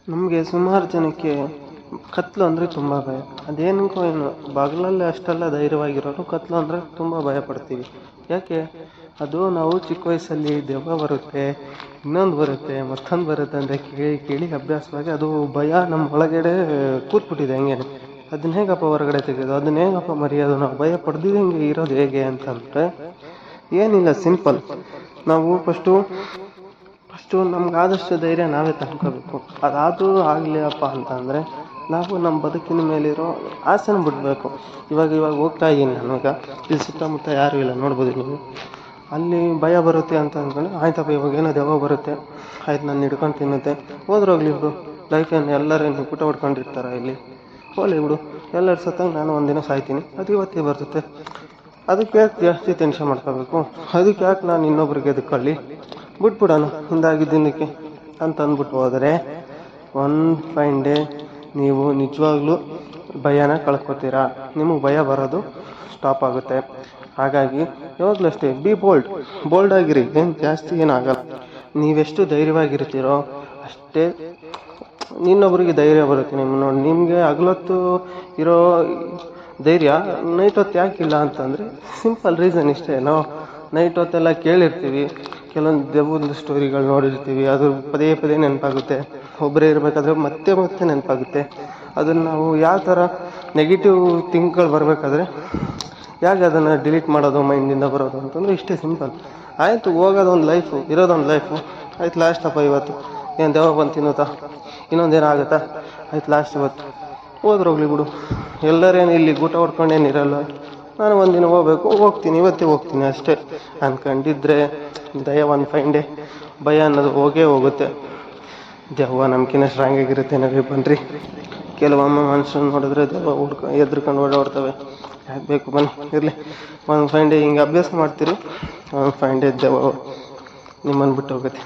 ನಮಗೆ ಸುಮಾರು ಜನಕ್ಕೆ ಕತ್ಲು ಅಂದರೆ ತುಂಬ ಭಯ. ಅದೇನಕ್ಕೋ ಏನೋ ಬಾಗಿಲಲ್ಲಿ ಅಷ್ಟೆಲ್ಲ ಧೈರ್ಯವಾಗಿರೋರು ಕತ್ಲು ಅಂದರೆ ತುಂಬ ಭಯ ಪಡ್ತೀವಿ. ಯಾಕೆ? ಅದು ನಾವು ಚಿಕ್ಕ ವಯಸ್ಸಲ್ಲಿ ದೆವ್ವ ಬರುತ್ತೆ, ಇನ್ನೊಂದು ಬರುತ್ತೆ, ಮತ್ತೊಂದು ಬರುತ್ತೆ ಅಂತ ಕೇಳಿ ಕೇಳಿ ಅಭ್ಯಾಸವಾಗಿ ಅದು ಭಯ ನಮ್ಮ ಒಳಗಡೆ ಕೂತ್ಬಿಟ್ಟಿದೆ ಹಂಗೇನೆ. ಅದನ್ನ ಹೇಗಪ್ಪ ಹೊರಗಡೆ ತೆಗೆಯೋದು? ಅದನ್ನ ಹೇಗಪ್ಪ ಮರೆಯೋದು? ನಾವು ಭಯ ಪಡ್ದಿದ್ದಂಗೆ ಇರೋದು ಹೇಗೆ ಅಂತಂದರೆ ಏನಿಲ್ಲ, ಸಿಂಪಲ್. ನಾವು ಫಸ್ಟು ನಮ್ಗಾದಷ್ಟು ಧೈರ್ಯ ನಾವೇ ತಗೊಳ್ಬೇಕು. ಅದಾದರೂ ಆಗಲಿಲ್ಲಪ್ಪ ಅಂತಂದರೆ ನಾವು ನಮ್ಮ ಬದುಕಿನ ಮೇಲಿರೋ ಆಸೆನ ಬಿಡಬೇಕು. ಇವಾಗ ಹೋಗ್ತಾ ಇದ್ದೀನಿ ನಾನೀಗ, ಇಲ್ಲಿ ಸುತ್ತಮುತ್ತ ಯಾರೂ ಇಲ್ಲ, ನೋಡ್ಬೋದು ನೀವು. ಅಲ್ಲಿ ಭಯ ಬರುತ್ತೆ ಅಂತ ಅಂದ್ಕೊಂಡು ಆಯ್ತಪ್ಪ ಇವಾಗ ಏನೋ ದೆವ್ವ ಬರುತ್ತೆ, ಆಯ್ತು ನಾನು ಹಿಡ್ಕೊಂಡು ತಿನ್ನುತ್ತೆ, ಹೋದ್ರೋಗ್ಲಿ ಬಿಡು, ಲೈಫೇನು ಎಲ್ಲರೇನು ಪುಟ ಹೊಡ್ಕೊಂಡಿರ್ತಾರೆ ಇಲ್ಲಿ, ಹೋಗ್ಲಿ ಬಿಡು, ಎಲ್ಲರೂ ಸತ್ತಂಗೆ ನಾನು ಒಂದಿನ ಸಾಯ್ತೀನಿ, ಅದು ಇವತ್ತೇ ಬರ್ತದೆ, ಅದಕ್ಕೆ ಯಾಕೆ ಜಾಸ್ತಿ ಟೆನ್ಷನ್ ಮಾಡ್ಕೋಬೇಕು, ಅದಕ್ಕೆ ಯಾಕೆ ನಾನು ಇನ್ನೊಬ್ರಿಗೆ ಎದುಕೊಳ್ಳಿ, ಬಿಟ್ಬಿಡೋಣ ಹಿಂದಾಗಿದ್ದಕ್ಕೆ ಅಂತ ಅಂದ್ಬಿಟ್ಟು ಹೋದರೆ ಒನ್ ಫೈನ್ ಡೇ ನೀವು ನಿಜವಾಗ್ಲೂ ಭಯನ ಕಳ್ಕೊತೀರಾ. ನಿಮಗೆ ಭಯ ಬರೋದು ಸ್ಟಾಪ್ ಆಗುತ್ತೆ. ಹಾಗಾಗಿ ಯಾವಾಗಲೂ ಅಷ್ಟೇ, ಬಿ ಬೋಲ್ಡ್ ಆಗಿರಿ, ಏನು ಜಾಸ್ತಿ ಏನಾಗಲ್ಲ. ನೀವೆಷ್ಟು ಧೈರ್ಯವಾಗಿರ್ತೀರೋ ಅಷ್ಟೇ ಇನ್ನೊಬ್ರಿಗೆ ಧೈರ್ಯ ಬರುತ್ತೆ. ನೋಡಿ, ನಿಮಗೆ ಹಗಲೊತ್ತು ಇರೋ ಧೈರ್ಯ ನೈಟ್ ಹೊತ್ತು ಯಾಕಿಲ್ಲ ಅಂತಂದರೆ ಸಿಂಪಲ್ ರೀಸನ್ ಇಷ್ಟೇ. ನಾವು ನೈಟ್ ಹೊತ್ತೆಲ್ಲ ಕೇಳಿರ್ತೀವಿ, ಕೆಲವೊಂದು ದೆವ್ವದ ಸ್ಟೋರಿಗಳು ನೋಡಿರ್ತೀವಿ, ಅದು ಪದೇ ಪದೇ ನೆನಪಾಗುತ್ತೆ. ಒಬ್ಬರೇ ಇರಬೇಕಾದ್ರೆ ಮತ್ತೆ ನೆನಪಾಗುತ್ತೆ. ಅದನ್ನು ನಾವು ಯಾವ ಥರ ನೆಗೆಟಿವ್ ಥಿಂಕ್ಗಳು ಬರಬೇಕಾದ್ರೆ ಹೇಗೆ ಅದನ್ನು ಡಿಲೀಟ್ ಮಾಡೋದು ಮೈಂಡಿಂದ ಬರೋದು ಅಂತಂದರೆ ಇಷ್ಟೇ ಸಿಂಪಲ್. ಆಯಿತು, ಹೋಗೋದೊಂದು ಲೈಫು, ಇರೋದೊಂದು ಲೈಫು, ಆಯ್ತು ಲಾಸ್ಟಪ್ಪ ಇವತ್ತು ಏನು ದೆವ್ವ ಬಂದು ತಿನ್ನುತ್ತಾ, ಇನ್ನೊಂದೇನು ಆಗುತ್ತಾ, ಆಯ್ತು ಲಾಸ್ಟ್ ಇವತ್ತು ಹೋಗ್ಲಿ ಬಿಡು, ಎಲ್ಲರೇನು ಇಲ್ಲಿ ಊಟ ಹೊಡ್ಕೊಂಡೇನಿರಲ್ಲ, ನಾನು ಒಂದಿನ ಹೋಗ್ತೀನಿ, ಇವತ್ತೇ ಹೋಗ್ತೀನಿ ಅಷ್ಟೇ ಅಂದ್ಕೊಂಡಿದ್ರೆ ಒನ್ ಫೈನ್ ಡೇ ಭಯ ಅನ್ನೋದು ಹೋಗುತ್ತೆ. ದೆವ್ವ ನಮ್ಗಿನ್ನ ಸ್ಟ್ರಾಂಗ್ ಆಗಿರುತ್ತೆ ನಾವೇ ಬನ್ನಿರಿ. ಕೆಲವೊಮ್ಮೆ ಮನುಷ್ಯನ ನೋಡಿದ್ರೆ ದೆವ್ವ ಎದ್ರುಕೊಂಡು ಓಡಾಡ್ತವೆ. ಯಾಕೆ ಬೇಕು, ಬನ್ನಿ ಇರಲಿ, ಒನ್ ಫೈನ್ ಡೇ ಹಿಂಗೆ ಅಭ್ಯಾಸ ಮಾಡ್ತೀರಿ, ಒನ್ ಫೈನ್ ಡೇ ದೆವ್ವ ನಿಮ್ಮನ್ನು ಬಿಟ್ಟು ಹೋಗುತ್ತೆ.